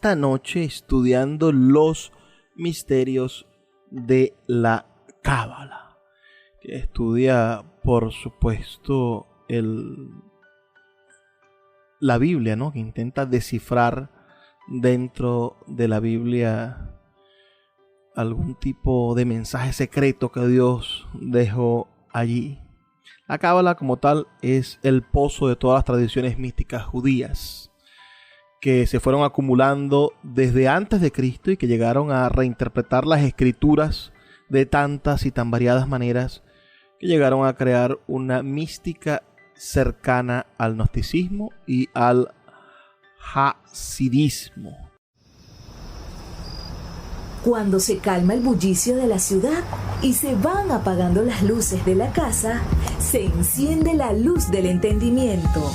esta noche estudiando los misterios de la Cábala, que estudia, por supuesto, la Biblia, ¿no? Que intenta descifrar dentro de la Biblia algún tipo de mensaje secreto que Dios dejó allí. La Cábala como tal es el pozo de todas las tradiciones místicas judías que se fueron acumulando desde antes de Cristo y que llegaron a reinterpretar las escrituras de tantas y tan variadas maneras que llegaron a crear una mística cercana al gnosticismo y al hasidismo. Cuando se calma el bullicio de la ciudad y se van apagando las luces de la casa, se enciende la luz del entendimiento.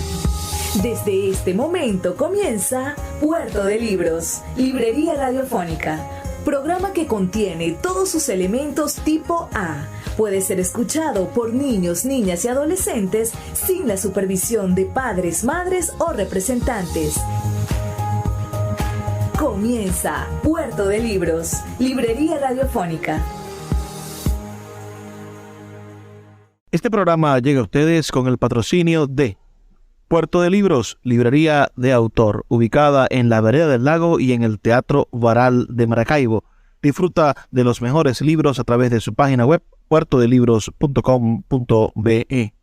Desde este momento comienza Puerto de Libros, librería radiofónica, programa que contiene todos sus elementos tipo A. Puede ser escuchado por niños, niñas y adolescentes sin la supervisión de padres, madres o representantes. Comienza Puerto de Libros, librería radiofónica. Este programa llega a ustedes con el patrocinio de Puerto de Libros, librería de autor, ubicada en la Vereda del Lago y en el Teatro Varal de Maracaibo. Disfruta de los mejores libros a través de su página web, puertodelibros.com.be.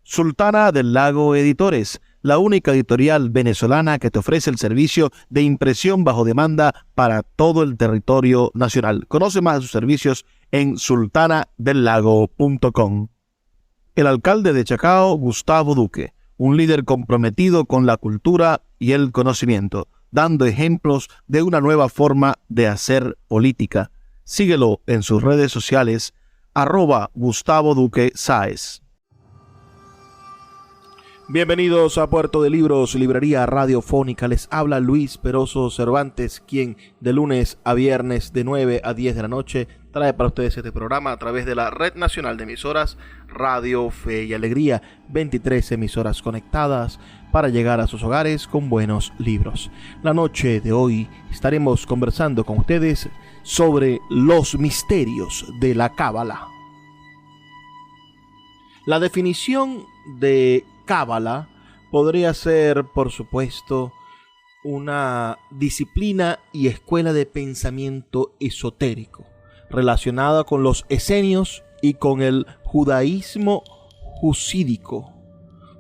Sultana del Lago Editores, la única editorial venezolana que te ofrece el servicio de impresión bajo demanda para todo el territorio nacional. Conoce más de sus servicios en sultanadelago.com. El alcalde de Chacao, Gustavo Duque, un líder comprometido con la cultura y el conocimiento, dando ejemplos de una nueva forma de hacer política. Síguelo en sus redes sociales, @Gustavo Duque Sáez. Bienvenidos a Puerto de Libros, librería radiofónica. Les habla Luis Peroso Cervantes, quien de lunes a viernes de 9 a 10 de la noche trae para ustedes este programa a través de la Red Nacional de Emisoras Radio Fe y Alegría, 23 emisoras conectadas para llegar a sus hogares con buenos libros. La noche de hoy estaremos conversando con ustedes sobre los misterios de la Cábala. La definición de Cábala podría ser, por supuesto, una disciplina y escuela de pensamiento esotérico relacionada con los esenios y con el judaísmo jusídico.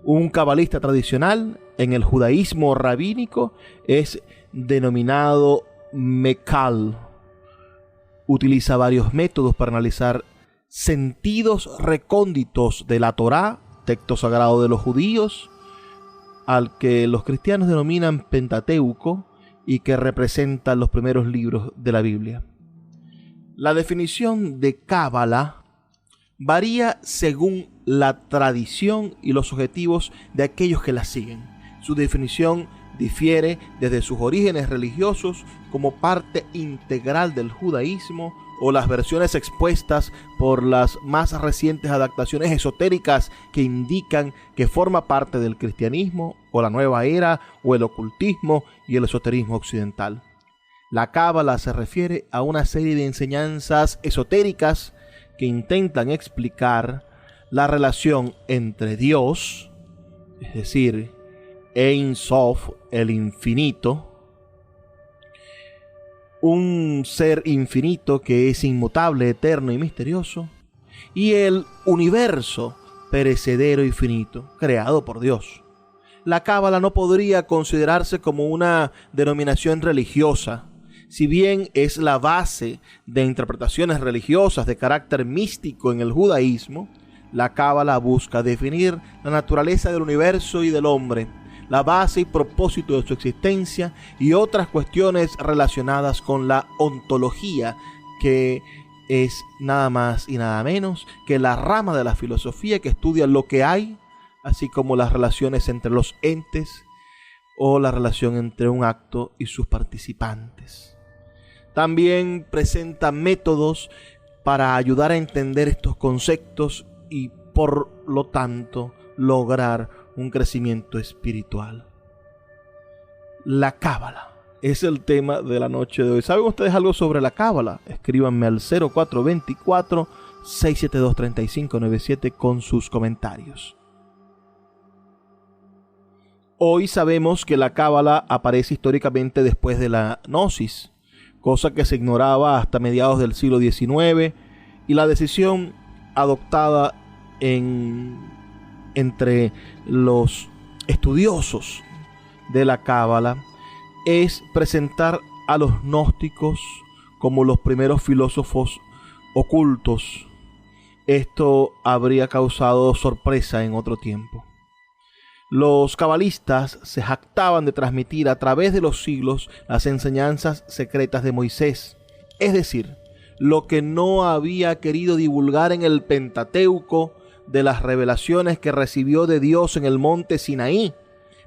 Un cabalista tradicional en el judaísmo rabínico es denominado Mekal. Utiliza varios métodos para analizar sentidos recónditos de la Torá, texto sagrado de los judíos, al que los cristianos denominan Pentateuco y que representa los primeros libros de la Biblia. La definición de Cábala varía según la tradición y los objetivos de aquellos que la siguen. Su definición difiere desde sus orígenes religiosos como parte integral del judaísmo o las versiones expuestas por las más recientes adaptaciones esotéricas que indican que forma parte del cristianismo o la nueva era o el ocultismo y el esoterismo occidental. La Cábala se refiere a una serie de enseñanzas esotéricas que intentan explicar la relación entre Dios, es decir, Ein Sof, el infinito, un ser infinito que es inmutable, eterno y misterioso, y el universo perecedero y finito, creado por Dios. La Cábala no podría considerarse como una denominación religiosa, si bien es la base de interpretaciones religiosas de carácter místico en el judaísmo. La Cábala busca definir la naturaleza del universo y del hombre, la base y propósito de su existencia y otras cuestiones relacionadas con la ontología, que es nada más y nada menos que la rama de la filosofía que estudia lo que hay, así como las relaciones entre los entes o la relación entre un acto y sus participantes. También presenta métodos para ayudar a entender estos conceptos y, por lo tanto, lograr un crecimiento espiritual. La Cábala, es el tema de la noche de hoy. ¿Saben ustedes algo sobre la cábala? Escríbanme al 0424-672-3597 con sus comentarios. Hoy sabemos que la cábala aparece históricamente después de la gnosis, cosa que se ignoraba hasta mediados del siglo XIX, y la decisión adoptada entre los estudiosos de la cábala es presentar a los gnósticos como los primeros filósofos ocultos. Esto habría causado sorpresa en otro tiempo. Los cabalistas se jactaban de transmitir a través de los siglos las enseñanzas secretas de Moisés, es decir, lo que no había querido divulgar en el Pentateuco de las revelaciones que recibió de Dios en el monte Sinaí,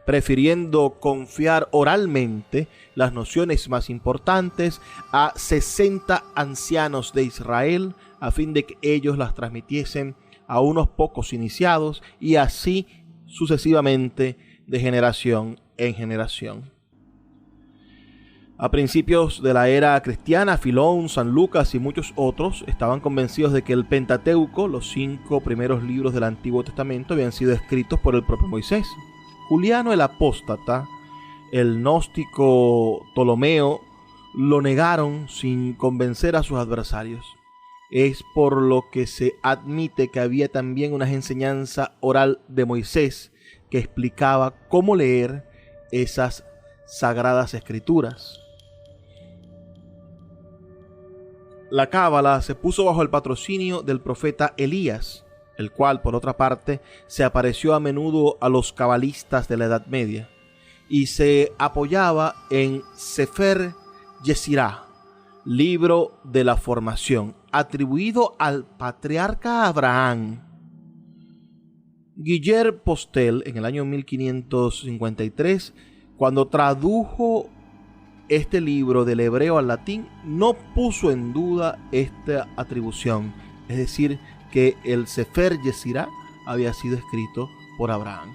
prefiriendo confiar oralmente las nociones más importantes a 60 ancianos de Israel, a fin de que ellos las transmitiesen a unos pocos iniciados y así sucesivamente de generación en generación. A principios de la era cristiana, Filón, San Lucas y muchos otros estaban convencidos de que el Pentateuco, los 5 primeros libros del Antiguo Testamento, habían sido escritos por el propio Moisés. Juliano el Apóstata, el gnóstico Ptolomeo, lo negaron sin convencer a sus adversarios. Es por lo que se admite que había también una enseñanza oral de Moisés que explicaba cómo leer esas sagradas escrituras. La cábala se puso bajo el patrocinio del profeta Elías, el cual, por otra parte, se apareció a menudo a los cabalistas de la Edad Media, y se apoyaba en Sefer Yesirá, libro de la formación, atribuido al patriarca Abraham. Guillermo Postel, en el año 1553, cuando tradujo este libro del hebreo al latín, no puso en duda esta atribución, es decir, que el Sefer Yesirá había sido escrito por Abraham.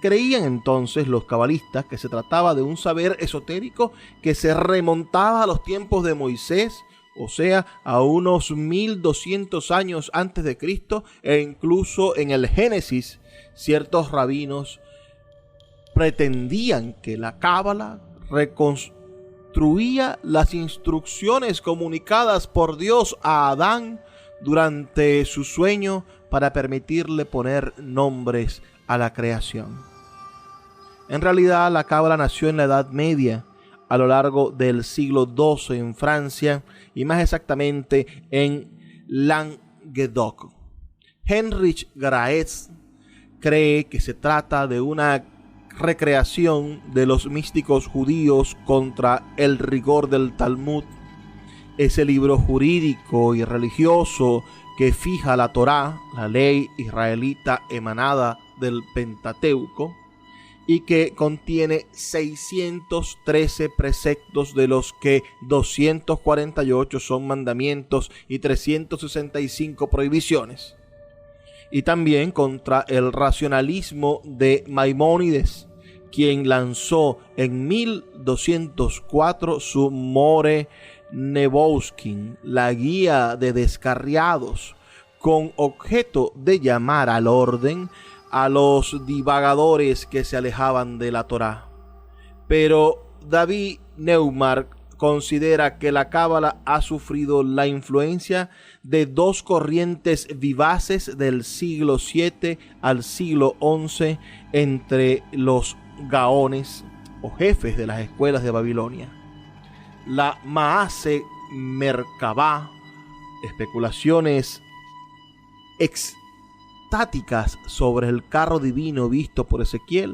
Creían entonces los cabalistas que se trataba de un saber esotérico que se remontaba a los tiempos de Moisés, o sea, a unos 1200 años antes de Cristo, e incluso en el Génesis, ciertos rabinos pretendían que la cábala reconstruía las instrucciones comunicadas por Dios a Adán durante su sueño para permitirle poner nombres a la creación. En realidad, la cábala nació en la Edad Media, a lo largo del siglo XII en Francia y más exactamente en Languedoc. Heinrich Graetz cree que se trata de una recreación de los místicos judíos contra el rigor del Talmud, ese libro jurídico y religioso que fija la Torá, la ley israelita emanada del Pentateuco, y que contiene 613 preceptos, de los que 248 son mandamientos y 365 prohibiciones. Y también contra el racionalismo de Maimónides, quien lanzó en 1204 su More Nevouskin, la guía de descarriados, con objeto de llamar al orden a los divagadores que se alejaban de la Torá. Pero David Neumark considera que la cábala ha sufrido la influencia de dos corrientes vivaces del siglo VII al siglo XI entre los gaones o jefes de las escuelas de Babilonia. La Maase Merkabah, especulaciones extáticas sobre el carro divino visto por Ezequiel,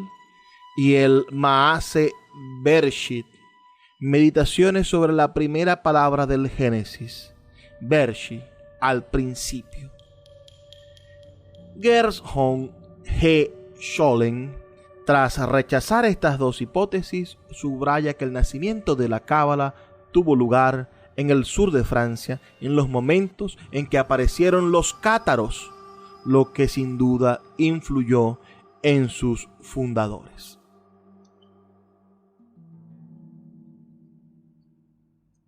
y el Maase Bereshit, meditaciones sobre la primera palabra del Génesis, Bereshit, al principio. Gershom G. Scholem, tras rechazar estas dos hipótesis, subraya que el nacimiento de la cábala tuvo lugar en el sur de Francia, en los momentos en que aparecieron los cátaros, lo que sin duda influyó en sus fundadores.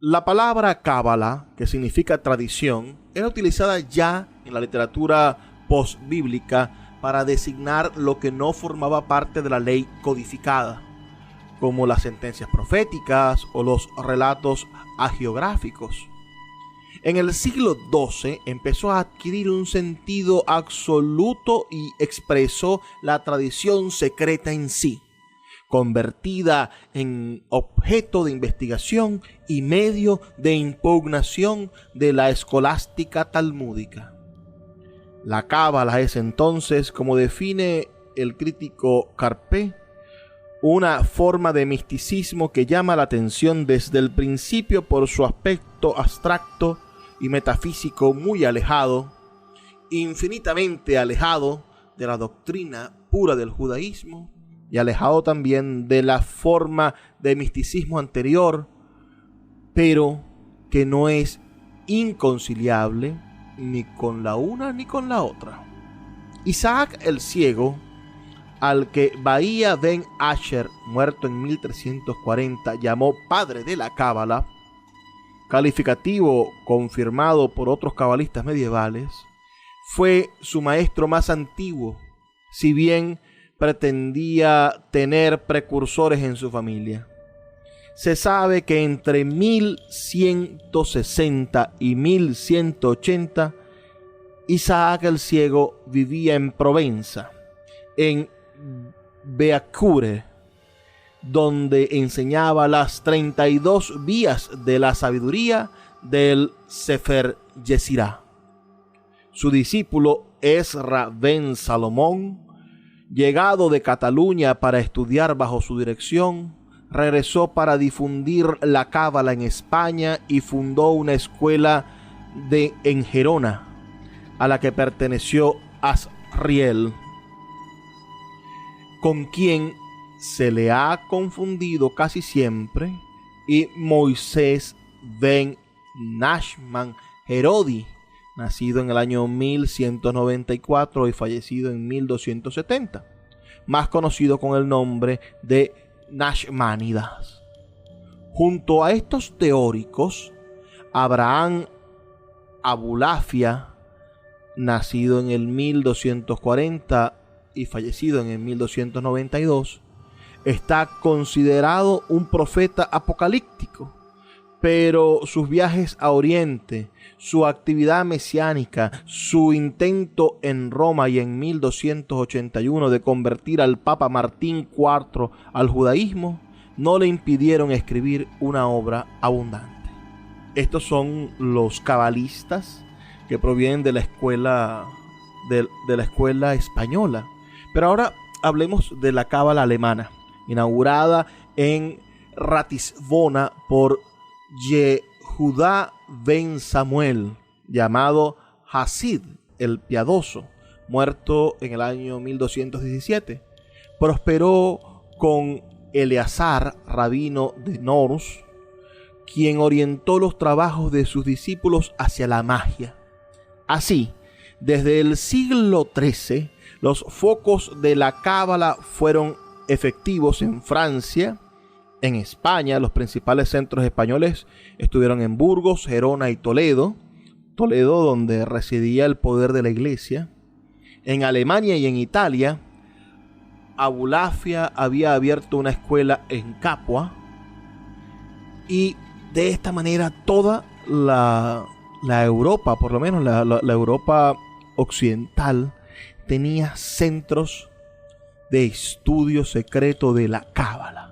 La palabra cábala, que significa tradición, era utilizada ya en la literatura postbíblica para designar lo que no formaba parte de la ley codificada, como las sentencias proféticas o los relatos hagiográficos. En el siglo XII empezó a adquirir un sentido absoluto y expresó la tradición secreta en sí, convertida en objeto de investigación y medio de impugnación de la escolástica talmúdica. La cábala es entonces, como define el crítico Carpé, una forma de misticismo que llama la atención desde el principio por su aspecto abstracto y metafísico muy alejado, infinitamente alejado de la doctrina pura del judaísmo y alejado también de la forma de misticismo anterior, pero que no es inconciliable ni con la una ni con la otra. Isaac el Ciego, al que Bahía Ben Asher, muerto en 1340, llamó padre de la cábala, calificativo confirmado por otros cabalistas medievales, fue su maestro más antiguo, si bien pretendía tener precursores en su familia. Se sabe que entre 1160 y 1180, Isaac el Ciego vivía en Provenza, en Beacure, donde enseñaba las 32 vías de la sabiduría del Sefer Yesirá. Su discípulo Ezra ben Salomón, llegado de Cataluña para estudiar bajo su dirección, regresó para difundir la cábala en España y fundó una escuela en Gerona, a la que perteneció Asriel, con quien se le ha confundido casi siempre, y Moisés ben Nachman Herodi, nacido en el año 1194 y fallecido en 1270, más conocido con el nombre de Nachmanidas. Junto a estos teóricos, Abraham Abulafia, nacido en el 1240 y fallecido en el 1292, está considerado un profeta apocalíptico, pero sus viajes a Oriente, su actividad mesiánica, su intento en Roma y en 1281 de convertir al Papa Martín IV al judaísmo, no le impidieron escribir una obra abundante. Estos son los cabalistas que provienen de la escuela española. Pero ahora hablemos de la cábala alemana, inaugurada en Ratisbona por Yehudá ben Samuel, llamado Hasid el Piadoso, muerto en el año 1217. Prosperó con Eleazar, rabino de Nors, quien orientó los trabajos de sus discípulos hacia la magia. Así, desde el siglo XIII, los focos de la cábala fueron efectivos en Francia. En España, los principales centros españoles estuvieron en Burgos, Gerona y Toledo, donde residía el poder de la iglesia. En Alemania y en Italia, Abulafia había abierto una escuela en Capua, y de esta manera toda la Europa, por lo menos la Europa occidental, tenía centros de estudio secreto de la cábala.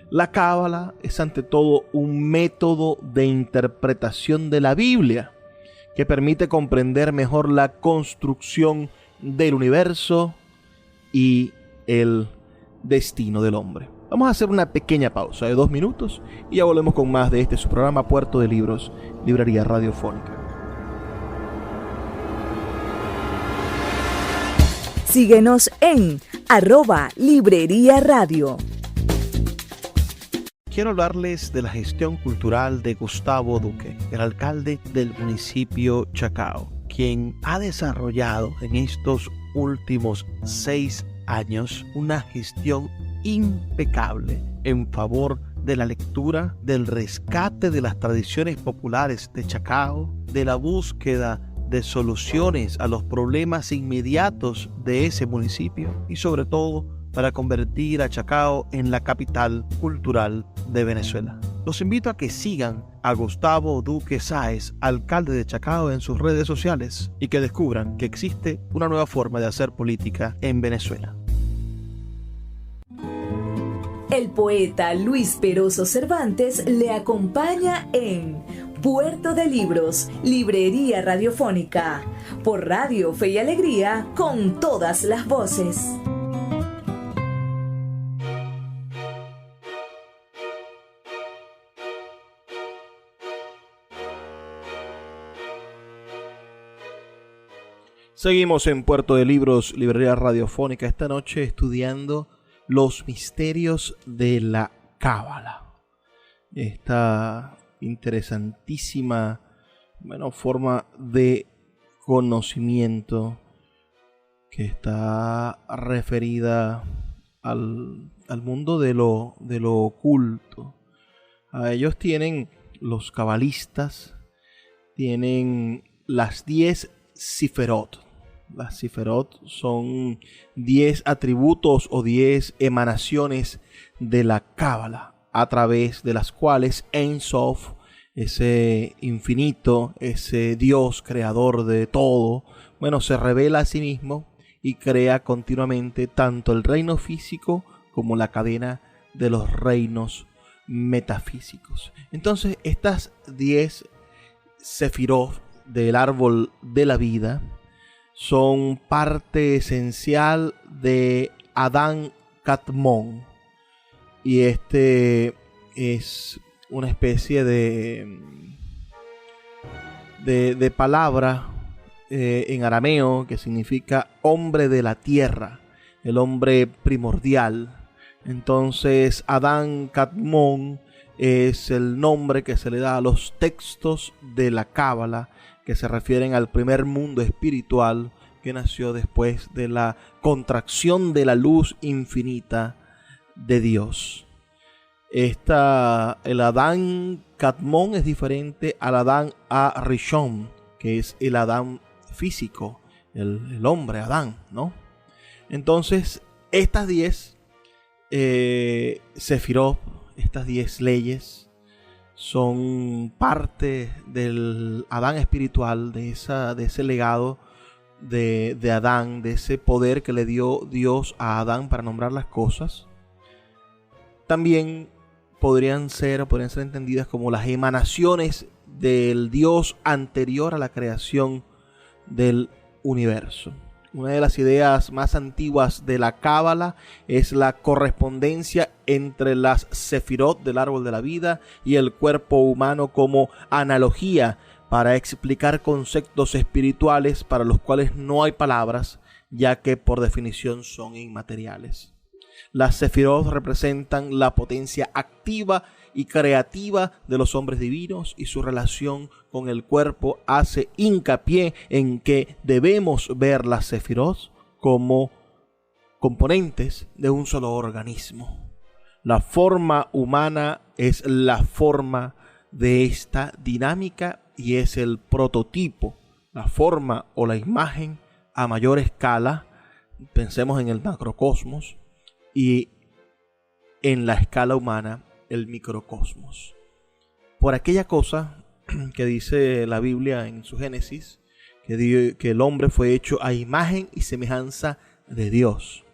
La cábala es ante todo un método de interpretación de la Biblia que permite comprender mejor la construcción del universo y el destino del hombre. Vamos a hacer una pequeña pausa de 2 minutos y ya volvemos con más de su programa Puerto de Libros, Librería Radiofónica. Síguenos en @Librería Radio. Quiero hablarles de la gestión cultural de Gustavo Duque, el alcalde del municipio Chacao, quien ha desarrollado en estos últimos 6 años una gestión impecable en favor de la lectura, del rescate de las tradiciones populares de Chacao, de la búsqueda de soluciones a los problemas inmediatos de ese municipio y sobre todo para convertir a Chacao en la capital cultural de Venezuela. Los invito a que sigan a Gustavo Duque Sáez, alcalde de Chacao, en sus redes sociales y que descubran que existe una nueva forma de hacer política en Venezuela. El poeta Luis Peroso Cervantes le acompaña en Puerto de Libros, Librería Radiofónica, por Radio Fe y Alegría, con todas las voces. Seguimos en Puerto de Libros, Librería Radiofónica, esta noche estudiando los misterios de la Cábala. Esta interesantísima, forma de conocimiento que está referida al mundo de lo oculto. A ellos tienen los cabalistas, tienen las 10 Sefirot. Las Sefirot son 10 atributos o 10 emanaciones de la Cábala, a través de las cuales Ein Sof, ese infinito, ese Dios creador de todo, se revela a sí mismo y crea continuamente tanto el reino físico como la cadena de los reinos metafísicos. Entonces, estas 10 Sefirot del árbol de la vida son parte esencial de Adán Kadmon, y este es una especie de palabra en arameo que significa hombre de la tierra, el hombre primordial. Entonces Adán Kadmon es el nombre que se le da a los textos de la Cábala, que se refieren al primer mundo espiritual que nació después de la contracción de la luz infinita de Dios. El Adán Kadmon es diferente al Adán Rishon, que es el Adán físico, el hombre Adán, ¿no? Entonces, estas 10 Sefirot, estas 10 leyes, son parte del Adán espiritual, de ese legado de Adán, de ese poder que le dio Dios a Adán para nombrar las cosas. También podrían ser entendidas como las emanaciones del Dios anterior a la creación del universo. Una de las ideas más antiguas de la Cábala es la correspondencia entre las Sefirot del árbol de la vida y el cuerpo humano como analogía para explicar conceptos espirituales para los cuales no hay palabras, ya que por definición son inmateriales. Las Sefirot representan la potencia activa y creativa de los hombres divinos, y su relación con el cuerpo hace hincapié en que debemos ver las Sefirot como componentes de un solo organismo. La forma humana es la forma de esta dinámica y es el prototipo, la forma o la imagen a mayor escala. Pensemos en el macrocosmos, y en la escala humana el microcosmos. Por aquella cosa que dice la Biblia en su Génesis, que el hombre fue hecho a imagen y semejanza de Dios.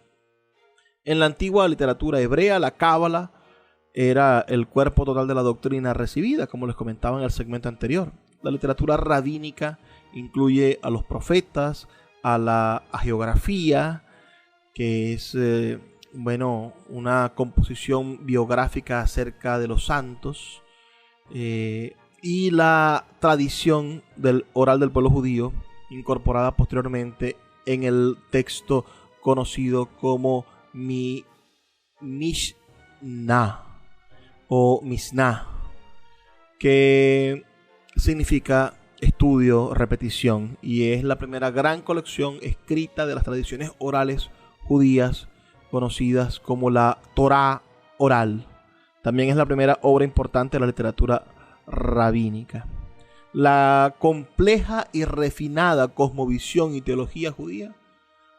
En la antigua literatura hebrea, la Cábala era el cuerpo total de la doctrina recibida, como les comentaba en el segmento anterior. La literatura rabínica incluye a los profetas, a la hagiografía, que es una composición biográfica acerca de los santos, y la tradición oral del pueblo judío, incorporada posteriormente en el texto conocido como Mishnah o Mishnah, que significa estudio, repetición, y es la primera gran colección escrita de las tradiciones orales judías, conocidas como la Torá oral. También es la primera obra importante de la literatura rabínica. La compleja y refinada cosmovisión y teología judía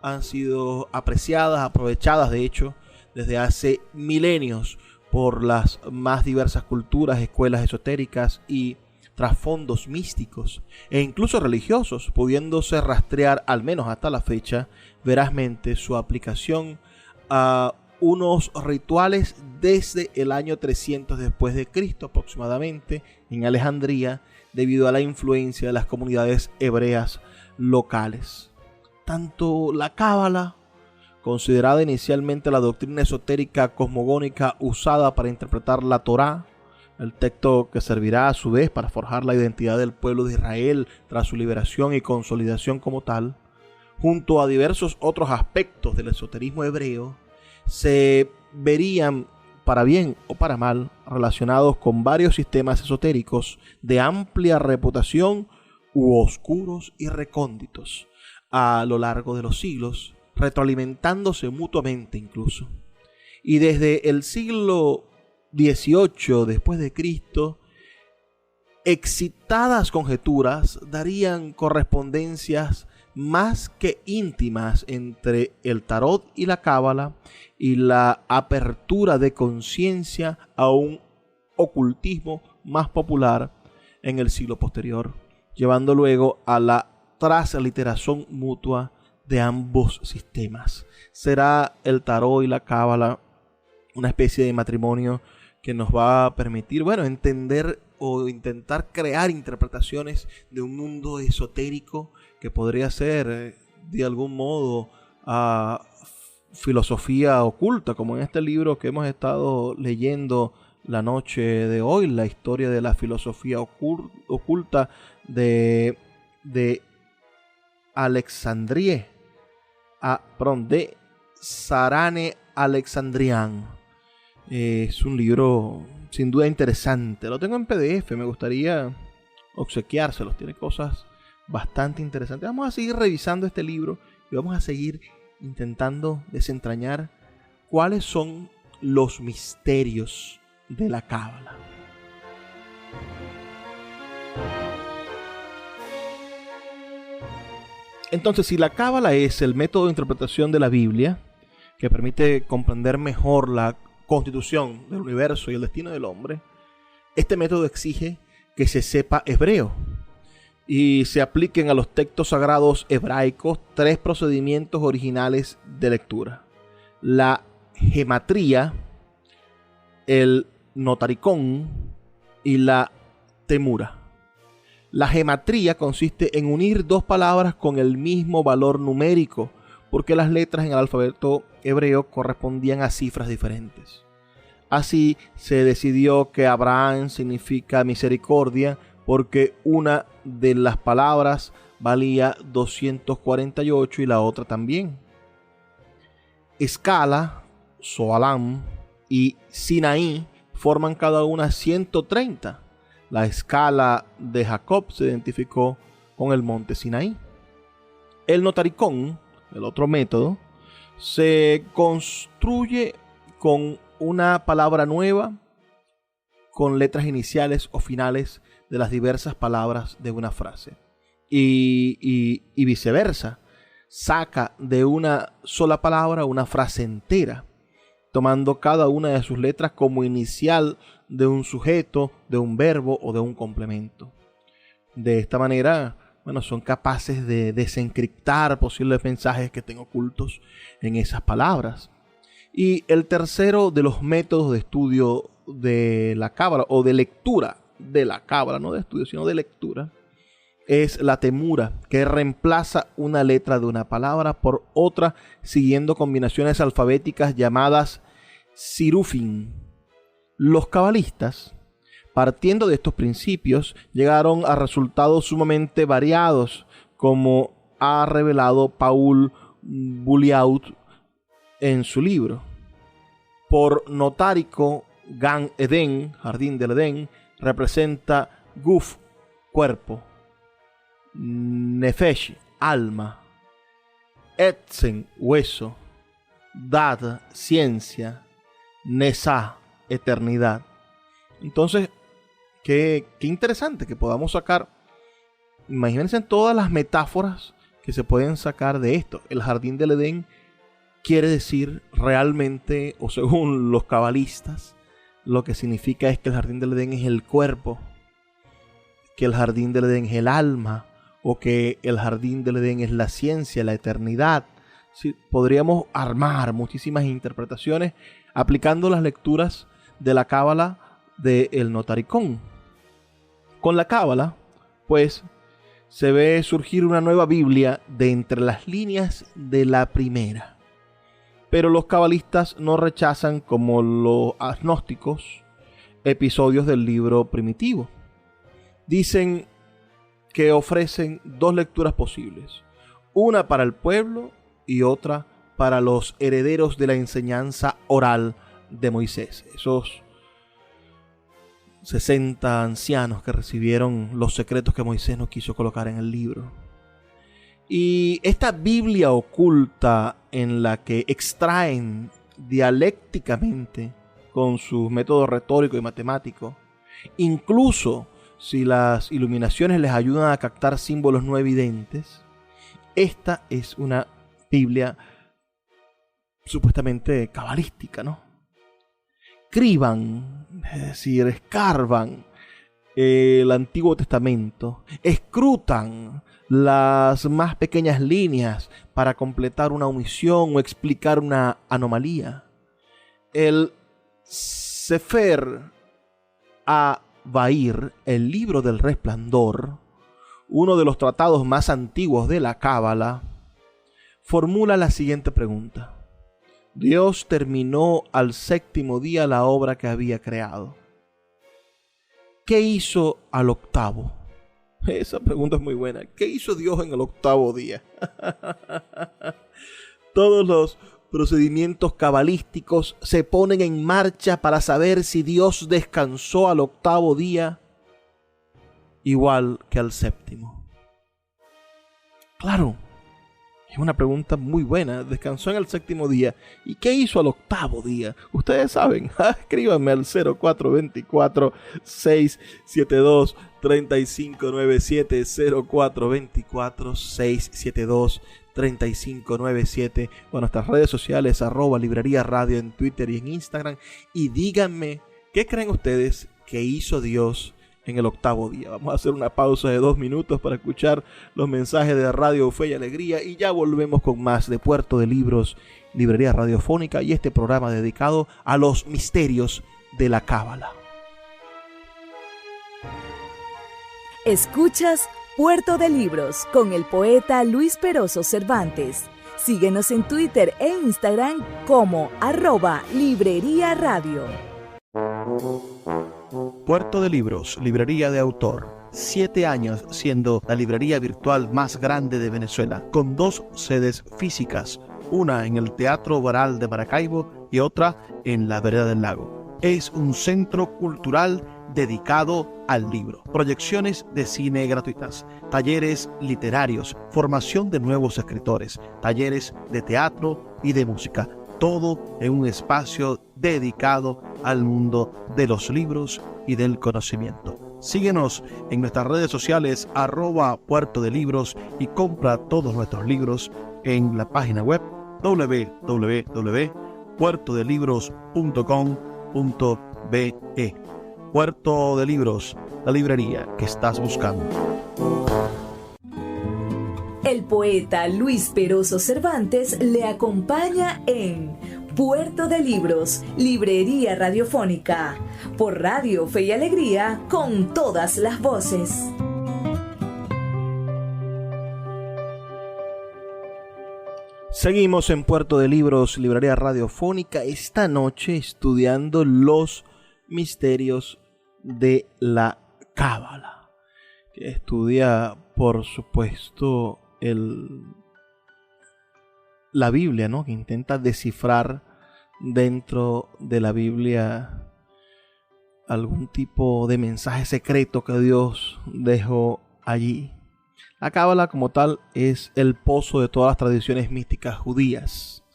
han sido apreciadas, aprovechadas de hecho, desde hace milenios por las más diversas culturas, escuelas esotéricas y trasfondos místicos e incluso religiosos, pudiéndose rastrear, al menos hasta la fecha, verazmente su aplicación a unos rituales desde el año 300 después de Cristo aproximadamente en Alejandría, debido a la influencia de las comunidades hebreas locales. Tanto la Cábala, considerada inicialmente la doctrina esotérica cosmogónica usada para interpretar la Torá, el texto que servirá a su vez para forjar la identidad del pueblo de Israel tras su liberación y consolidación como tal, junto a diversos otros aspectos del esoterismo hebreo, se verían, para bien o para mal, relacionados con varios sistemas esotéricos de amplia reputación u oscuros y recónditos a lo largo de los siglos, retroalimentándose mutuamente incluso. Y desde el siglo XVIII después de Cristo, excitadas conjeturas darían correspondencias más que íntimas entre el tarot y la cábala y la apertura de conciencia a un ocultismo más popular en el siglo posterior, llevando luego a la transliteración mutua de ambos sistemas. Será el tarot y la cábala una especie de matrimonio que nos va a permitir, entender o intentar crear interpretaciones de un mundo esotérico que podría ser, de algún modo, filosofía oculta, como en este libro que hemos estado leyendo la noche de hoy, la historia de la filosofía oculta de Alexandrie, de Sarane Alexandrian. Es un libro sin duda interesante. Lo tengo en PDF, me gustaría obsequiárselos. Tiene cosas bastante interesantes. Vamos a seguir revisando este libro y vamos a seguir intentando desentrañar cuáles son los misterios de la cábala. Entonces, si la cábala es el método de interpretación de la Biblia que permite comprender mejor la constitución del universo y el destino del hombre, este método exige que se sepa hebreo y se apliquen a los textos sagrados hebraicos 3 procedimientos originales de lectura: la gematría, el notaricón y la temura. La gematría consiste en unir 2 palabras con el mismo valor numérico, porque las letras en el alfabeto hebreo correspondían a cifras diferentes. Así se decidió que Abraham significa misericordia, porque una de las palabras valía 248 y la otra también. Escala, Soalam y Sinaí forman cada una 130. La escala de Jacob se identificó con el monte Sinaí. El notaricón, el otro método, se construye con una palabra nueva con letras iniciales o finales de las diversas palabras de una frase. Y viceversa. Saca de una sola palabra una frase entera, tomando cada una de sus letras como inicial de un sujeto, de un verbo o de un complemento. De esta manera, son capaces de desencriptar posibles mensajes que estén ocultos en esas palabras. Y el tercero de los métodos de estudio de la cábala, o de lectura de la cábala, no de estudio, sino de lectura, es la temura, que reemplaza una letra de una palabra por otra siguiendo combinaciones alfabéticas llamadas sirufim. Los cabalistas, partiendo de estos principios, llegaron a resultados sumamente variados, como ha revelado Paul Bulliaut en su libro. Por notárico, Gan Eden, jardín del Edén, representa Guf, cuerpo; Nefesh, alma; Etzen, hueso; Dad, ciencia; Nesá, eternidad. Entonces, qué interesante que podamos sacar, imagínense todas las metáforas que se pueden sacar de esto. El jardín del Edén quiere decir realmente, o según los cabalistas, lo que significa es que el jardín del Edén es el cuerpo, que el jardín del Edén es el alma, o que el jardín del Edén es la ciencia, la eternidad. Sí, podríamos armar muchísimas interpretaciones aplicando las lecturas de la Cábala del Notaricón. Con la Cábala, pues, se ve surgir una nueva Biblia de entre las líneas de la primera. Pero los cabalistas no rechazan, como los agnósticos, episodios del libro primitivo. Dicen que ofrecen dos lecturas posibles, una para el pueblo y otra para los herederos de la enseñanza oral de Moisés, esos 60 ancianos que recibieron los secretos que Moisés no quiso colocar en el libro. Y esta Biblia oculta, en la que extraen dialécticamente con sus métodos retóricos y matemáticos, incluso si las iluminaciones les ayudan a captar símbolos no evidentes, esta es una Biblia supuestamente cabalística, ¿no? Criban, es decir, escarban el Antiguo Testamento, escrutan las más pequeñas líneas para completar una omisión o explicar una anomalía. El Sefer HaBahir, el libro del resplandor, uno de los tratados más antiguos de la Cábala, formula la siguiente pregunta: Dios terminó al séptimo día la obra que había creado. ¿Qué hizo al octavo? Esa pregunta es muy buena. ¿Qué hizo Dios en el octavo día? Todos los procedimientos cabalísticos se ponen en marcha para saber si Dios descansó al octavo día igual que al séptimo. Claro, es una pregunta muy buena. Descansó en el séptimo día. ¿Y qué hizo al octavo día? Ustedes saben. Escríbanme al 0424-672-3597. 0424-672-3597. O a nuestras redes sociales, @librería radio en Twitter y en Instagram. Y díganme, ¿qué creen ustedes que hizo Dios en el octavo día? Vamos a hacer una pausa de 2 minutos para escuchar los mensajes de Radio Fe y Alegría y ya volvemos con más de Puerto de Libros, Librería Radiofónica, y este programa dedicado a los misterios de la Cábala. Escuchas Puerto de Libros con el poeta Luis Peroso Cervantes. Síguenos en Twitter e Instagram como @Librería Radio. Puerto de Libros, librería de autor. 7 años siendo la librería virtual más grande de Venezuela, con 2 sedes físicas, una en el Teatro Baral de Maracaibo y otra en la Vereda del Lago. Es un centro cultural dedicado al libro. Proyecciones de cine gratuitas, talleres literarios, formación de nuevos escritores, talleres de teatro y de música. Todo en un espacio dedicado al mundo de los libros y del conocimiento. Síguenos en nuestras redes sociales @Puerto de Libros y compra todos nuestros libros en la página web www.puertodelibros.com.be. Puerto de Libros, la librería que estás buscando. El poeta Luis Peroso Cervantes le acompaña en Puerto de Libros, Librería Radiofónica, por Radio Fe y Alegría, con todas las voces. Seguimos en Puerto de Libros, Librería Radiofónica, esta noche estudiando los misterios de la Cábala, que estudia, por supuesto, la Biblia, ¿no? Que intenta descifrar dentro de la Biblia algún tipo de mensaje secreto que Dios dejó allí. La Cábala como tal es el pozo de todas las tradiciones místicas judías,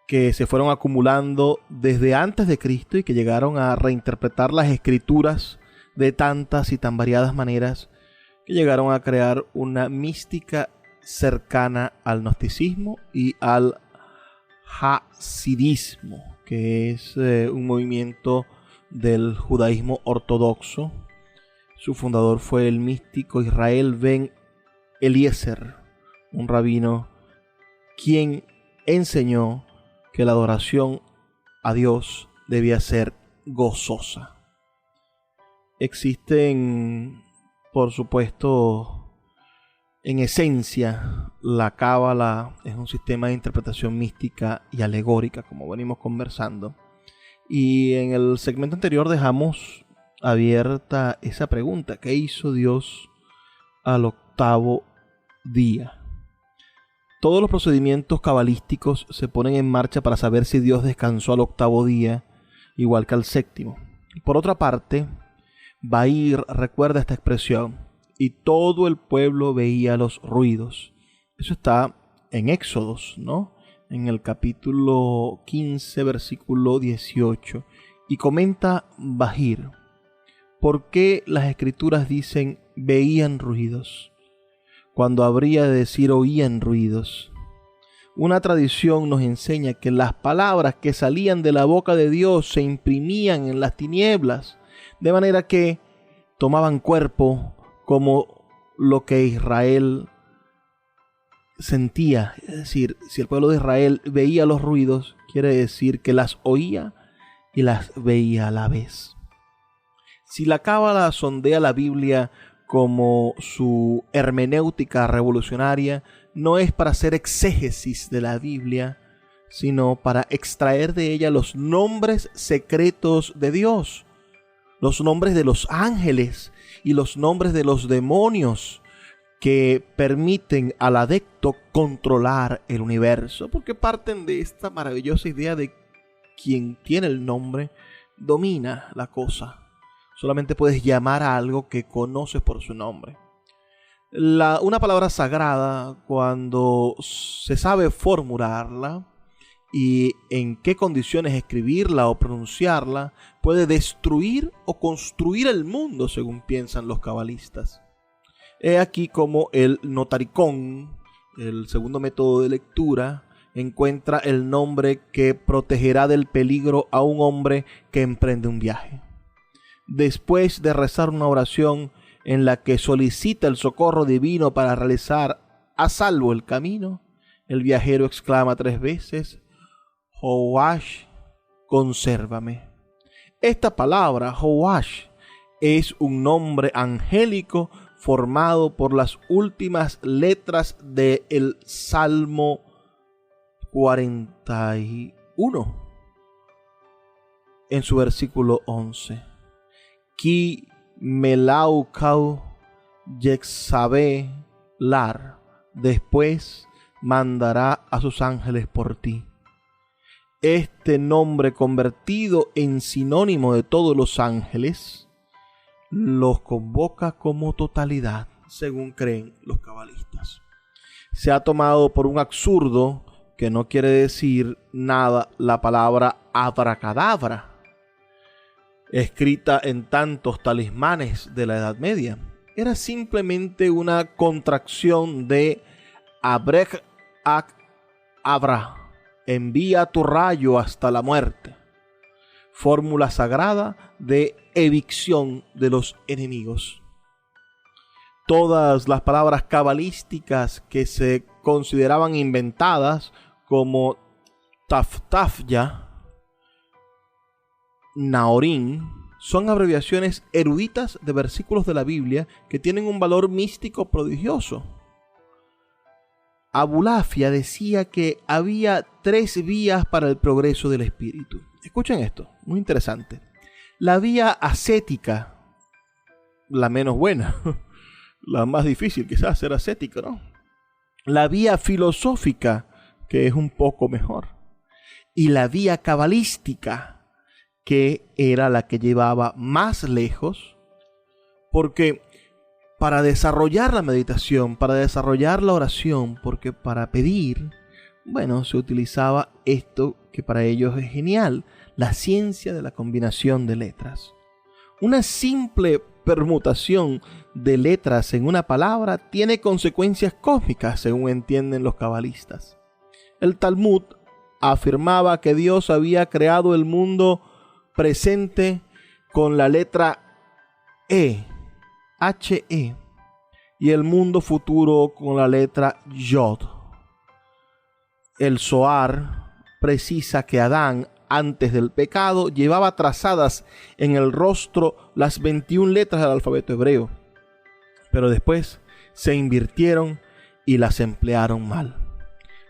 que se fueron acumulando desde antes de Cristo y que llegaron a reinterpretar las escrituras de tantas y tan variadas maneras que llegaron a crear una mística cercana al gnosticismo y al hasidismo, que es un movimiento del judaísmo ortodoxo. Su fundador fue el místico Israel ben Eliezer, un rabino quien enseñó que la adoración a Dios debía ser gozosa. Existen, por supuesto, en esencia, la cábala es un sistema de interpretación mística y alegórica, como venimos conversando. Y en el segmento anterior dejamos abierta esa pregunta: ¿qué hizo Dios al octavo día? Todos los procedimientos cabalísticos se ponen en marcha para saber si Dios descansó al octavo día, igual que al séptimo. Por otra parte, Bahir recuerda esta expresión: y todo el pueblo veía los ruidos. Eso está en Éxodos, ¿no? En el capítulo 15, versículo 18. Y comenta Bahir: ¿por qué las escrituras dicen veían ruidos, cuando habría de decir oían ruidos? Una tradición nos enseña que las palabras que salían de la boca de Dios se imprimían en las tinieblas, de manera que tomaban cuerpo como lo que Israel sentía. Es decir, si el pueblo de Israel veía los ruidos, quiere decir que las oía y las veía a la vez. Si la cábala sondea la Biblia como su hermenéutica revolucionaria, no es para hacer exégesis de la Biblia, sino para extraer de ella los nombres secretos de Dios, los nombres de los ángeles y los nombres de los demonios que permiten al adepto controlar el universo, porque parten de esta maravillosa idea de quien tiene el nombre domina la cosa. Solamente puedes llamar a algo que conoces por su nombre. Una palabra sagrada, cuando se sabe formularla y en qué condiciones escribirla o pronunciarla, puede destruir o construir el mundo, según piensan los cabalistas. He aquí como el notaricón, el segundo método de lectura, encuentra el nombre que protegerá del peligro a un hombre que emprende un viaje. Después de rezar una oración en la que solicita el socorro divino para realizar a salvo el camino, el viajero exclama 3 veces: Joash, consérvame. Esta palabra, Joash, es un nombre angélico formado por las últimas letras del Salmo 41, en su versículo 11. Ki melaukau yexabe lar, después mandará a sus ángeles por ti. Este nombre, convertido en sinónimo de todos los ángeles, los convoca como totalidad, según creen los cabalistas. Se ha tomado por un absurdo que no quiere decir nada la palabra abracadabra, escrita en tantos talismanes de la Edad Media. Era simplemente una contracción de abrec ac abra, envía tu rayo hasta la muerte, fórmula sagrada de evicción de los enemigos. Todas las palabras cabalísticas que se consideraban inventadas, como taftafya, naorín, son abreviaciones eruditas de versículos de la Biblia que tienen un valor místico prodigioso. Abulafia decía que había 3 vías para el progreso del espíritu. Escuchen esto, muy interesante. La vía ascética, la menos buena, la más difícil quizás ser ascético, ¿no? La vía filosófica, que es un poco mejor. Y la vía cabalística, que era la que llevaba más lejos, porque para desarrollar la meditación, para desarrollar la oración, porque para pedir, bueno, se utilizaba esto que para ellos es genial, la ciencia de la combinación de letras. Una simple permutación de letras en una palabra tiene consecuencias cósmicas, según entienden los cabalistas. El Talmud afirmaba que Dios había creado el mundo presente con la letra E, H-E, y el mundo futuro con la letra Yod. El Zohar precisa que Adán, antes del pecado, llevaba trazadas en el rostro las 21 letras del alfabeto hebreo, pero después se invirtieron y las emplearon mal.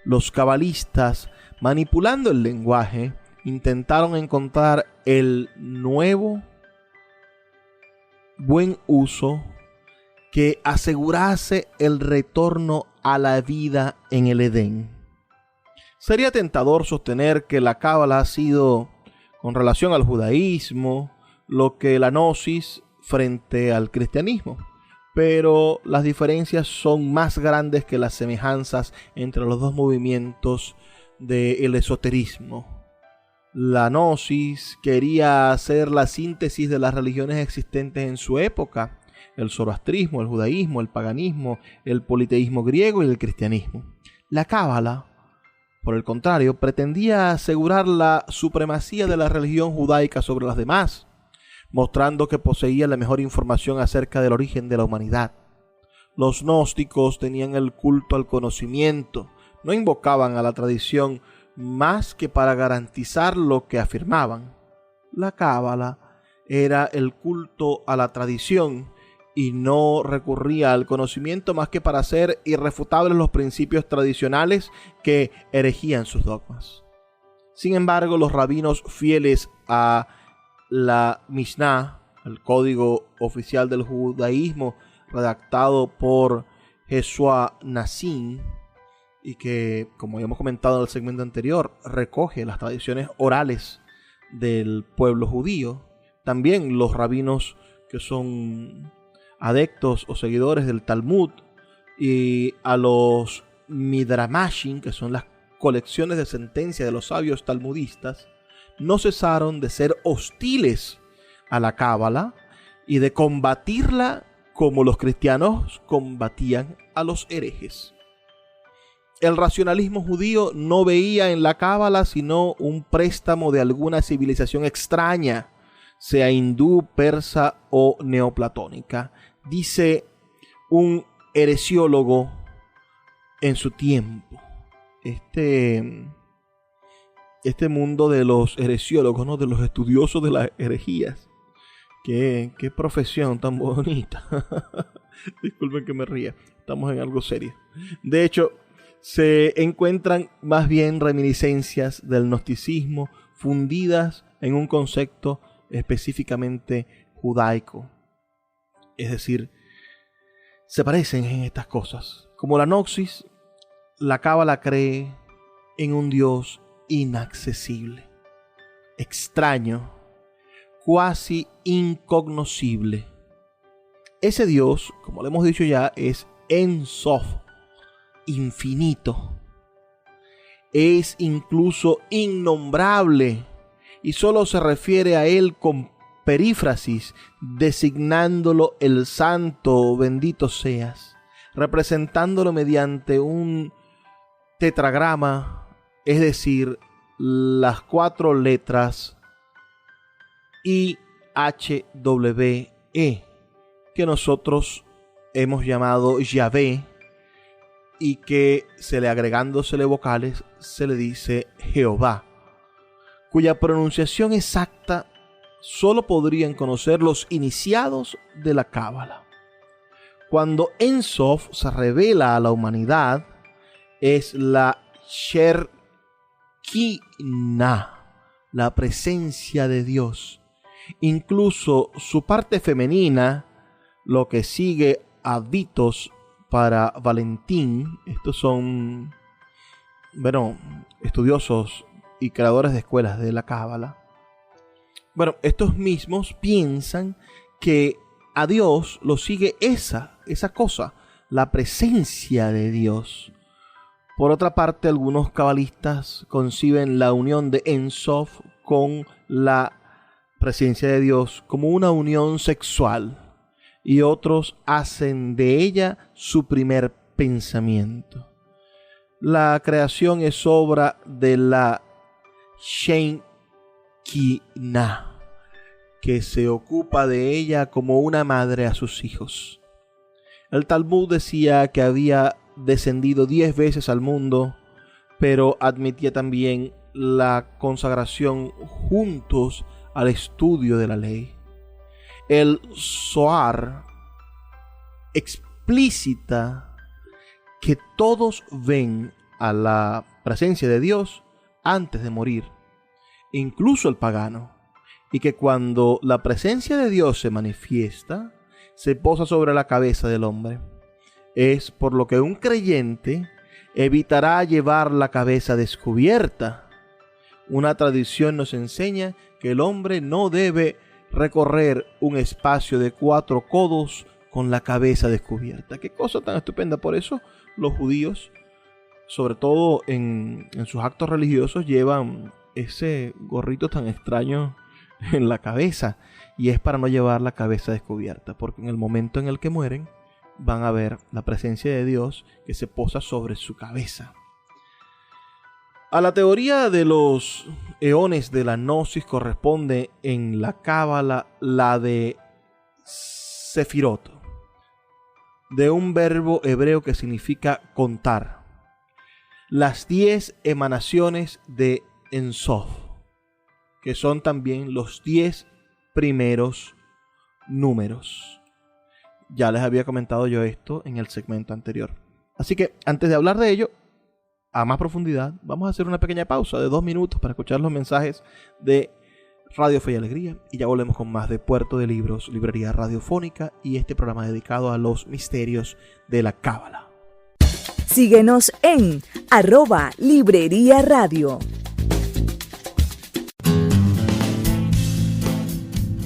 Los cabalistas, manipulando el lenguaje, intentaron encontrar el nuevo buen uso que asegurase el retorno a la vida en el Edén. Sería tentador sostener que la cábala ha sido, con relación al judaísmo, lo que la gnosis frente al cristianismo, pero las diferencias son más grandes que las semejanzas entre los dos movimientos del esoterismo. La gnosis quería hacer la síntesis de las religiones existentes en su época: el zoroastrismo, el judaísmo, el paganismo, el politeísmo griego y el cristianismo. La cábala, por el contrario, pretendía asegurar la supremacía de la religión judaica sobre las demás, mostrando que poseía la mejor información acerca del origen de la humanidad. Los gnósticos tenían el culto al conocimiento, no invocaban a la tradición más que para garantizar lo que afirmaban. La cábala era el culto a la tradición y no recurría al conocimiento más que para hacer irrefutables los principios tradicionales que erigían sus dogmas. Sin embargo, los rabinos fieles a la Mishnah, el código oficial del judaísmo redactado por Yeshua Nassim, y que, como ya hemos comentado en el segmento anterior, recoge las tradiciones orales del pueblo judío. También los rabinos que son adeptos o seguidores del Talmud, y a los Midramashim, que son las colecciones de sentencias de los sabios talmudistas, no cesaron de ser hostiles a la cábala y de combatirla como los cristianos combatían a los herejes. El racionalismo judío no veía en la cábala sino un préstamo de alguna civilización extraña, sea hindú, persa o neoplatónica. Dice un heresiólogo en su tiempo. Este mundo de los heresiólogos, ¿no? De los estudiosos de las herejías. Qué profesión tan bonita. Disculpen que me ría. Estamos en algo serio. De hecho, se encuentran más bien reminiscencias del gnosticismo fundidas en un concepto específicamente judaico. Es decir, se parecen en estas cosas. Como la gnosis, la cábala cree en un Dios inaccesible, extraño, cuasi incognoscible. Ese Dios, como le hemos dicho ya, es En Sof, infinito. Es incluso innombrable y solo se refiere a él con perífrasis, designándolo el santo, bendito seas, representándolo mediante un tetragrama, es decir, las 4 letras IHWE, que nosotros hemos llamado Yahvé, y que agregándosele vocales se le dice Jehová, cuya pronunciación exacta solo podrían conocer los iniciados de la cábala. Cuando En Sof se revela a la humanidad, es la Shekinah, la presencia de Dios. Incluso su parte femenina, lo que sigue a Vitos para Valentín, estos son, estudiosos y creadores de escuelas de la cábala. Estos mismos piensan que a Dios lo sigue esa cosa, la presencia de Dios. Por otra parte, algunos cabalistas conciben la unión de Ein Sof con la presencia de Dios como una unión sexual, y otros hacen de ella su primer pensamiento. La creación es obra de la Shekinah, que se ocupa de ella como una madre a sus hijos. El Talmud decía que había descendido 10 veces al mundo, pero admitía también la consagración juntos al estudio de la ley. El Zohar explícita que todos ven a la presencia de Dios antes de morir, incluso el pagano, y que cuando la presencia de Dios se manifiesta, se posa sobre la cabeza del hombre. Es por lo que un creyente evitará llevar la cabeza descubierta. Una tradición nos enseña que el hombre no debe recorrer un espacio de 4 codos con la cabeza descubierta. Qué cosa tan estupenda. Por eso los judíos, sobre todo en sus actos religiosos, llevan ese gorrito tan extraño en la cabeza, y es para no llevar la cabeza descubierta, porque en el momento en el que mueren van a ver la presencia de Dios que se posa sobre su cabeza. A la teoría de los eones de la gnosis corresponde en la cábala la de Sefirot, de un verbo hebreo que significa contar. Las 10 emanaciones de Ein Sof, que son también los 10 primeros números. Ya les había comentado yo esto en el segmento anterior. Así que antes de hablar de ello, a más profundidad, vamos a hacer una pequeña pausa de 2 minutos para escuchar los mensajes de Radio Fe y Alegría, y ya volvemos con más de Puerto de Libros, Librería Radiofónica, y este programa dedicado a los misterios de la Cábala. Síguenos en @Librería Radio.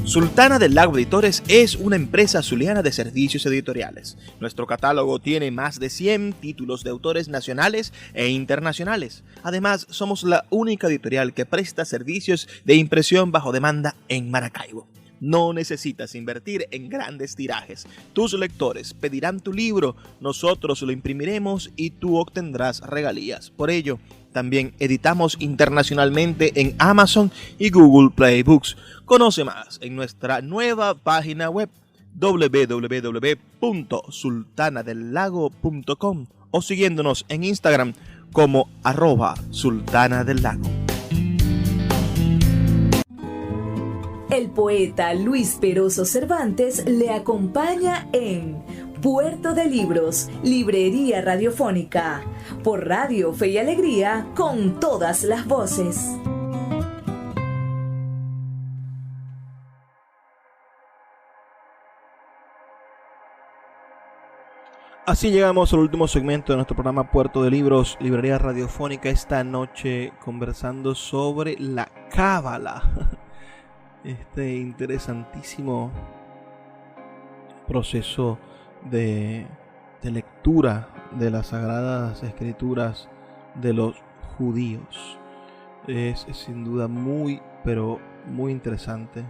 Sultana del Lago Editores es una empresa zuliana de servicios editoriales. Nuestro catálogo tiene más de 100 títulos de autores nacionales e internacionales. Además, somos la única editorial que presta servicios de impresión bajo demanda en Maracaibo. No necesitas invertir en grandes tirajes. Tus lectores pedirán tu libro, nosotros lo imprimiremos y tú obtendrás regalías. Por ello, también editamos internacionalmente en Amazon y Google Play Books. Conoce más en nuestra nueva página web www.sultanadelago.com o siguiéndonos en Instagram como @sultanadelago. El poeta Luis Peroso Cervantes le acompaña en Puerto de Libros, Librería Radiofónica, por Radio Fe y Alegría, con todas las voces. Así llegamos al último segmento de nuestro programa Puerto de Libros, Librería Radiofónica, esta noche conversando sobre la Cábala. Este interesantísimo proceso de lectura de las Sagradas Escrituras de los judíos. Es sin duda muy, pero muy interesante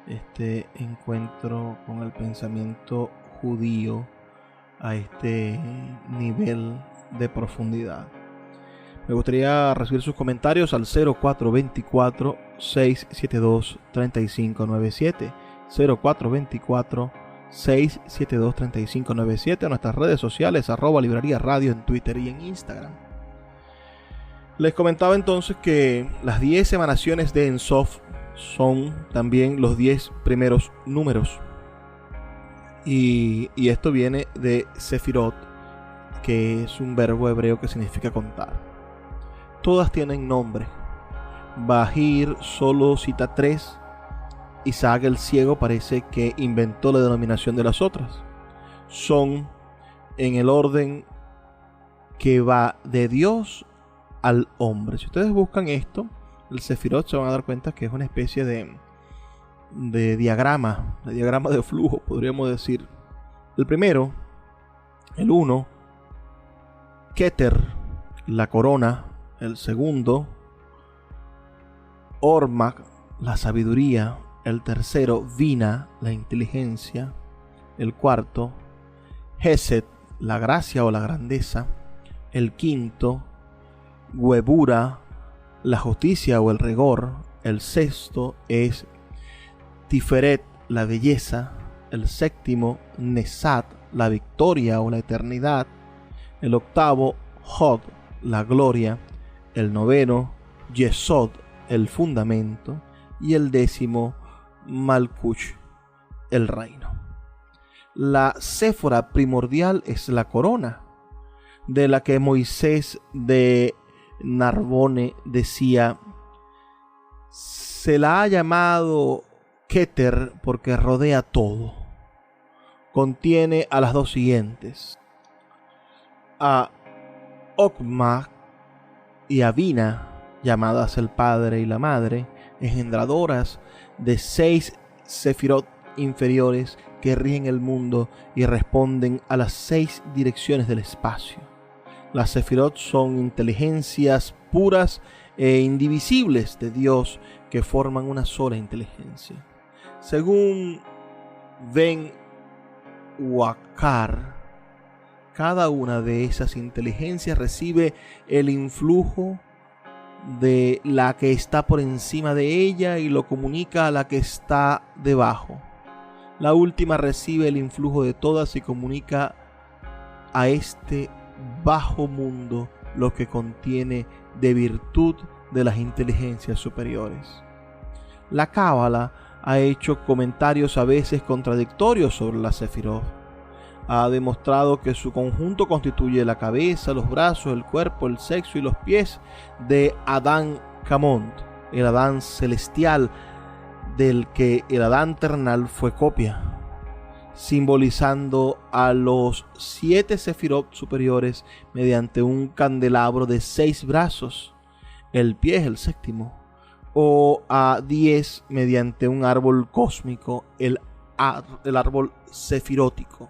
este encuentro con el pensamiento judío a este nivel de profundidad. Me gustaría recibir sus comentarios al 0424-672-3597, 0424-672-3597, a nuestras redes sociales, @Librería Radio en Twitter y en Instagram. Les comentaba entonces que las 10 emanaciones de Ein Sof son también los 10 primeros números. Y esto viene de Sefirot, que es un verbo hebreo que significa contar. Todas tienen nombre. Bahir solo cita 3. Isaac el ciego parece que inventó la denominación de las otras. Son en el orden que va de Dios al hombre. Si ustedes buscan esto, el Sefirot, se van a dar cuenta que es una especie de diagrama de flujo, podríamos decir. El primero, el 1, Keter, la corona. El segundo, Ormak, la sabiduría. El tercero, Vina, la inteligencia. El cuarto, Hesed, la gracia o la grandeza. El quinto, Gebura, la justicia o el rigor. El sexto es Tiferet, la belleza. El séptimo, Nesat, la victoria o la eternidad. El octavo, Hod, la gloria. El noveno, Yesod, el fundamento. Y el décimo, Malkush, el reino. La séfora primordial es la corona, de la que Moisés de Narbone decía: se la ha llamado Keter porque rodea todo. Contiene a las dos siguientes: a Okma y a Vina, llamadas el padre y la madre, engendradoras de 6 sefirot inferiores que rigen el mundo y responden a las 6 direcciones del espacio. Las sefirot son inteligencias puras e indivisibles de Dios que forman una sola inteligencia. Según Ben Uakar, cada una de esas inteligencias recibe el influjo de la que está por encima de ella y lo comunica a la que está debajo. La última recibe el influjo de todas y comunica a este bajo mundo lo que contiene de virtud de las inteligencias superiores. La Cábala ha hecho comentarios a veces contradictorios sobre la Sefirot. Ha demostrado que su conjunto constituye la cabeza, los brazos, el cuerpo, el sexo y los pies de Adán Kamont, el Adán celestial del que el Adán terrenal fue copia, simbolizando a los 7 sefirot superiores mediante un candelabro de 6 brazos, el pie es el séptimo, o a 10 mediante un árbol cósmico, el árbol sefirótico.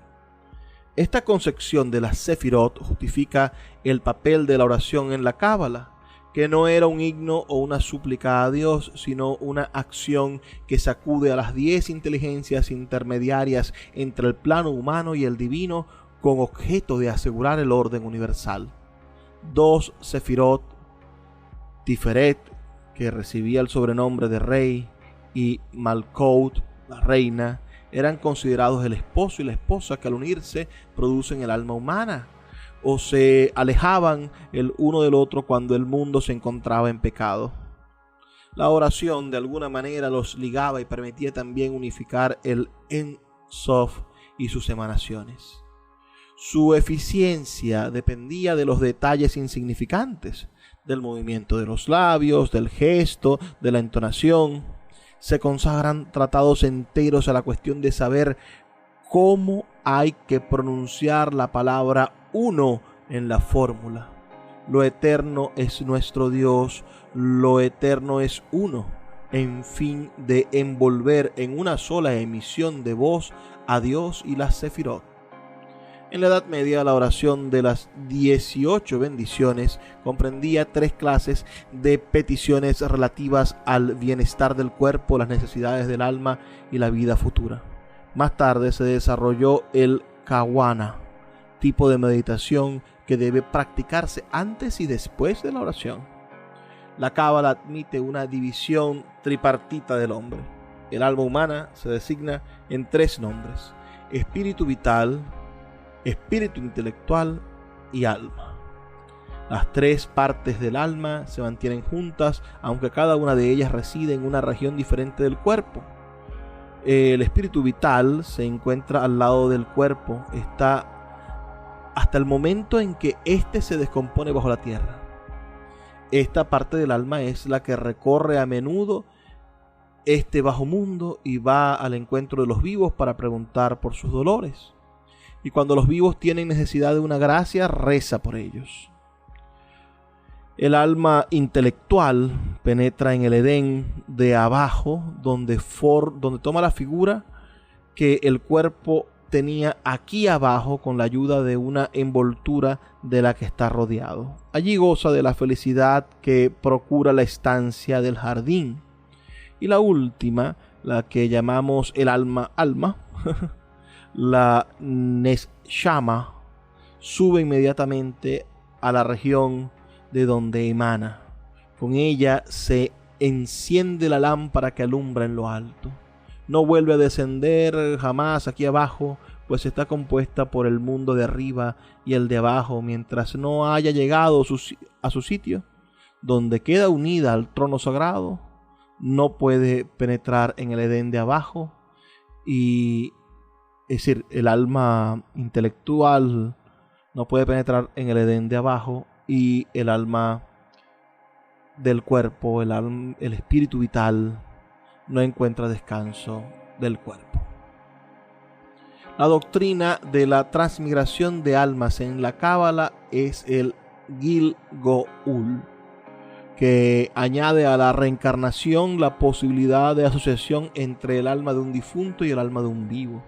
Esta concepción de las sefirot justifica el papel de la oración en la Cábala, que no era un himno o una súplica a Dios, sino una acción que sacude a las 10 inteligencias intermediarias entre el plano humano y el divino con objeto de asegurar el orden universal. 2 sefirot, Tiferet, que recibía el sobrenombre de rey, y Malkout, la reina, eran considerados el esposo y la esposa que al unirse producen el alma humana, o se alejaban el uno del otro cuando el mundo se encontraba en pecado. La oración de alguna manera los ligaba y permitía también unificar el En Sof y sus emanaciones. Su eficiencia dependía de los detalles insignificantes, del movimiento de los labios, del gesto, de la entonación. Se consagran tratados enteros a la cuestión de saber cómo hay que pronunciar la palabra uno en la fórmula. Lo eterno es nuestro Dios, lo eterno es uno, en fin de envolver en una sola emisión de voz a Dios y las sefirot. En la Edad Media, la oración de las 18 bendiciones comprendía 3 clases de peticiones relativas al bienestar del cuerpo, las necesidades del alma y la vida futura. Más tarde se desarrolló el Kawana, tipo de meditación que debe practicarse antes y después de la oración. La Cábala admite una división tripartita del hombre. El alma humana se designa en 3 nombres: espíritu vital, espíritu intelectual y alma. Las 3 partes del alma se mantienen juntas, aunque cada una de ellas reside en una región diferente del cuerpo. El espíritu vital se encuentra al lado del cuerpo, está hasta el momento en que éste se descompone bajo la tierra. Esta parte del alma es la que recorre a menudo este bajo mundo y va al encuentro de los vivos para preguntar por sus dolores. Y cuando los vivos tienen necesidad de una gracia, reza por ellos. El alma intelectual penetra en el Edén de abajo, donde toma la figura que el cuerpo tenía aquí abajo con la ayuda de una envoltura de la que está rodeado. Allí goza de la felicidad que procura la estancia del jardín. Y la última, la que llamamos el alma, la Neshama, sube inmediatamente a la región de donde emana. Con ella se enciende la lámpara que alumbra en lo alto. No vuelve a descender jamás aquí abajo, pues está compuesta por el mundo de arriba y el de abajo, mientras no haya llegado a su sitio, donde queda unida al trono sagrado. No puede penetrar en el Edén de abajo, y es decir, el alma intelectual no puede penetrar en el Edén de abajo, y el alma del cuerpo, el espíritu vital, no encuentra descanso del cuerpo. La doctrina de la transmigración de almas en la Cábala es el Gilgoul, que añade a la reencarnación la posibilidad de asociación entre el alma de un difunto y el alma de un vivo.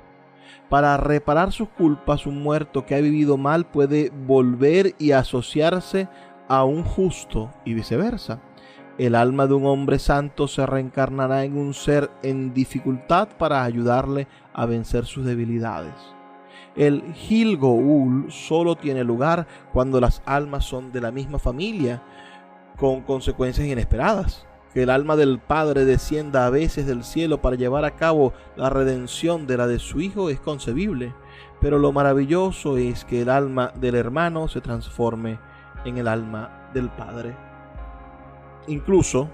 Para reparar sus culpas, un muerto que ha vivido mal puede volver y asociarse a un justo y viceversa. El alma de un hombre santo se reencarnará en un ser en dificultad para ayudarle a vencer sus debilidades. El Gilgoul solo tiene lugar cuando las almas son de la misma familia, con consecuencias inesperadas. Que el alma del padre descienda a veces del cielo para llevar a cabo la redención de la de su hijo es concebible, pero lo maravilloso es que el alma del hermano se transforme en el alma del padre. Incluso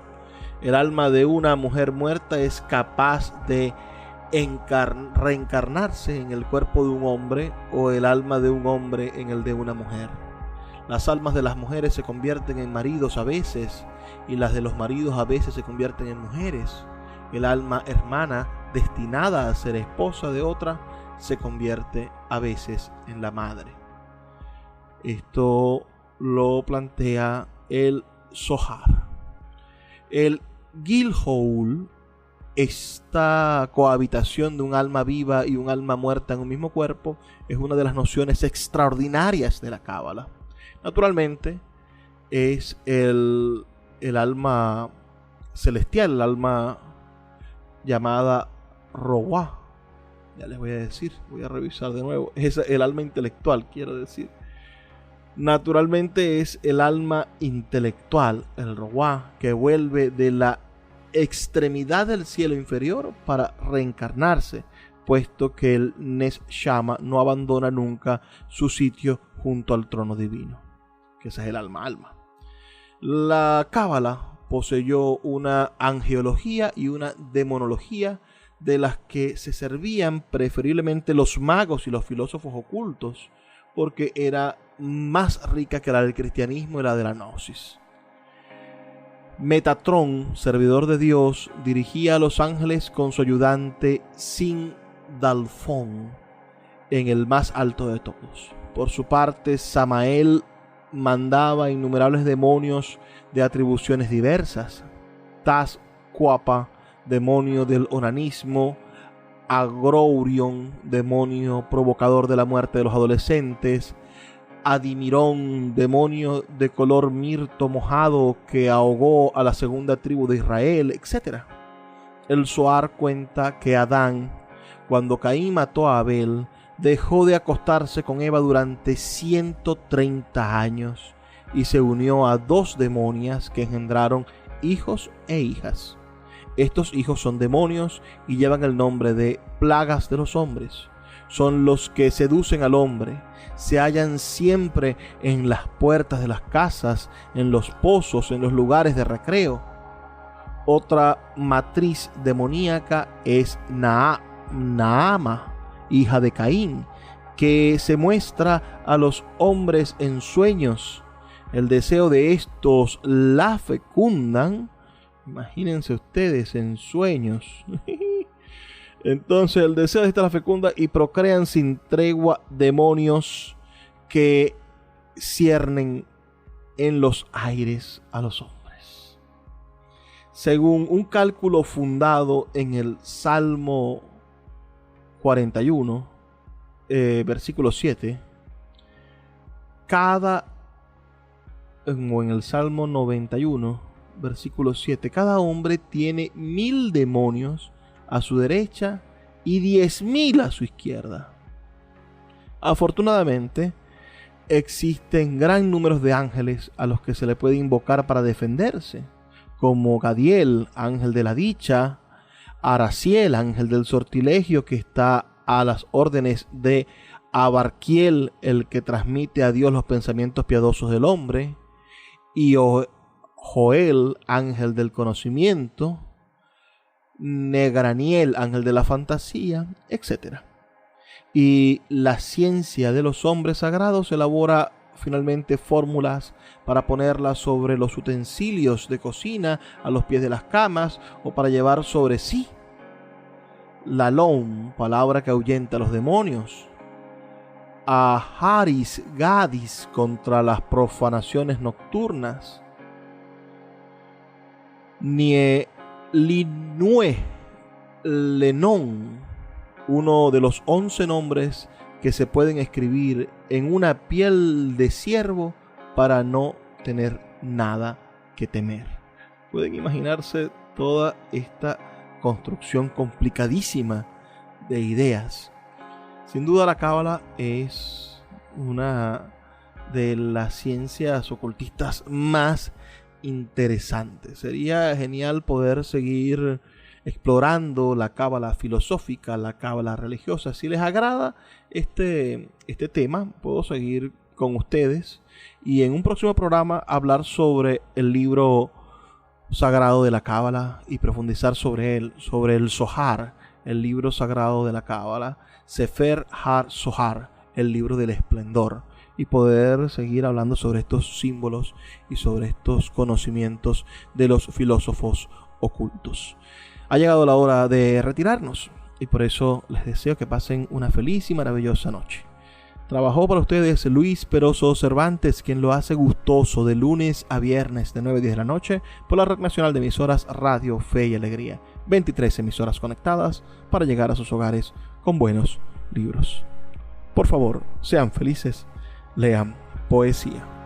el alma de una mujer muerta es capaz de reencarnarse en el cuerpo de un hombre, o el alma de un hombre en el de una mujer. Las almas de las mujeres se convierten en maridos a veces, y las de los maridos a veces se convierten en mujeres. El alma hermana, destinada a ser esposa de otra, se convierte a veces en la madre. Esto lo plantea el Zohar. El Gilgoul, esta cohabitación de un alma viva y un alma muerta en un mismo cuerpo, es una de las nociones extraordinarias de la Cábala. Naturalmente, es el alma celestial, el alma llamada Roá. Ya les voy a decir, voy a revisar de nuevo. Es el alma intelectual, quiero decir. Naturalmente es el alma intelectual, el Roá, que vuelve de la extremidad del cielo inferior para reencarnarse, puesto que el Neshama no abandona nunca su sitio junto al trono divino, que ese es el alma. La Cábala poseyó una angeología y una demonología de las que se servían preferiblemente los magos y los filósofos ocultos, porque era más rica que la del cristianismo y la de la gnosis. Metatrón, servidor de Dios, dirigía a los ángeles con su ayudante Sindalfón en el más alto de todos. Por su parte, Samael mandaba innumerables demonios de atribuciones diversas. Tazcuapa, demonio del onanismo; Agrourion, demonio provocador de la muerte de los adolescentes; Adimirón, demonio de color mirto mojado que ahogó a la segunda tribu de Israel, etc. El Zohar cuenta que Adán, cuando Caín mató a Abel, dejó de acostarse con Eva durante 130 años y se unió a 2 demonias que engendraron hijos e hijas. Estos hijos son demonios y llevan el nombre de plagas de los hombres. Son los que seducen al hombre. Se hallan siempre en las puertas de las casas, en los pozos, en los lugares de recreo. Otra matriz demoníaca es Naama, hija de Caín, que se muestra a los hombres en sueños. El deseo de estos la fecundan. Imagínense ustedes, en sueños. Entonces el deseo de esta la fecunda y procrean sin tregua demonios que ciernen en los aires a los hombres. Según un cálculo fundado en el Salmo 41, versículo 7, o en el Salmo 91, versículo 7, cada hombre tiene 1000 demonios a su derecha y 10.000 a su izquierda. Afortunadamente, existen gran número de ángeles a los que se le puede invocar para defenderse, como Gadiel, ángel de la dicha, Araciel, ángel del sortilegio, que está a las órdenes de Abarquiel, el que transmite a Dios los pensamientos piadosos del hombre, y Joel, ángel del conocimiento, Negraniel, ángel de la fantasía, etc. Y la ciencia de los hombres sagrados elabora finalmente fórmulas para ponerlas sobre los utensilios de cocina, a los pies de las camas, o para llevar sobre sí la Lom, palabra que ahuyenta a los demonios, a Haris Gadis contra las profanaciones nocturnas, Nielinue Lenon, uno de los 11 nombres que se pueden escribir en una piel de ciervo para no tener nada que temer. Pueden imaginarse toda esta construcción complicadísima de ideas. Sin duda la cábala es una de las ciencias ocultistas más interesantes. Sería genial poder seguir explorando la cábala filosófica, la cábala religiosa. Si les agrada este tema, puedo seguir con ustedes y en un próximo programa hablar sobre el libro sagrado de la cábala y profundizar sobre él, sobre el Zohar, el libro sagrado de la cábala, Sefer HaZohar, el libro del esplendor, y poder seguir hablando sobre estos símbolos y sobre estos conocimientos de los filósofos ocultos. Ha llegado la hora de retirarnos y por eso les deseo que pasen una feliz y maravillosa noche. Trabajó para ustedes Luis Peroso Cervantes, quien lo hace gustoso de lunes a viernes de 9 a 10 de la noche por la Red Nacional de Emisoras Radio Fe y Alegría. 23 emisoras conectadas para llegar a sus hogares con buenos libros. Por favor, sean felices, lean poesía.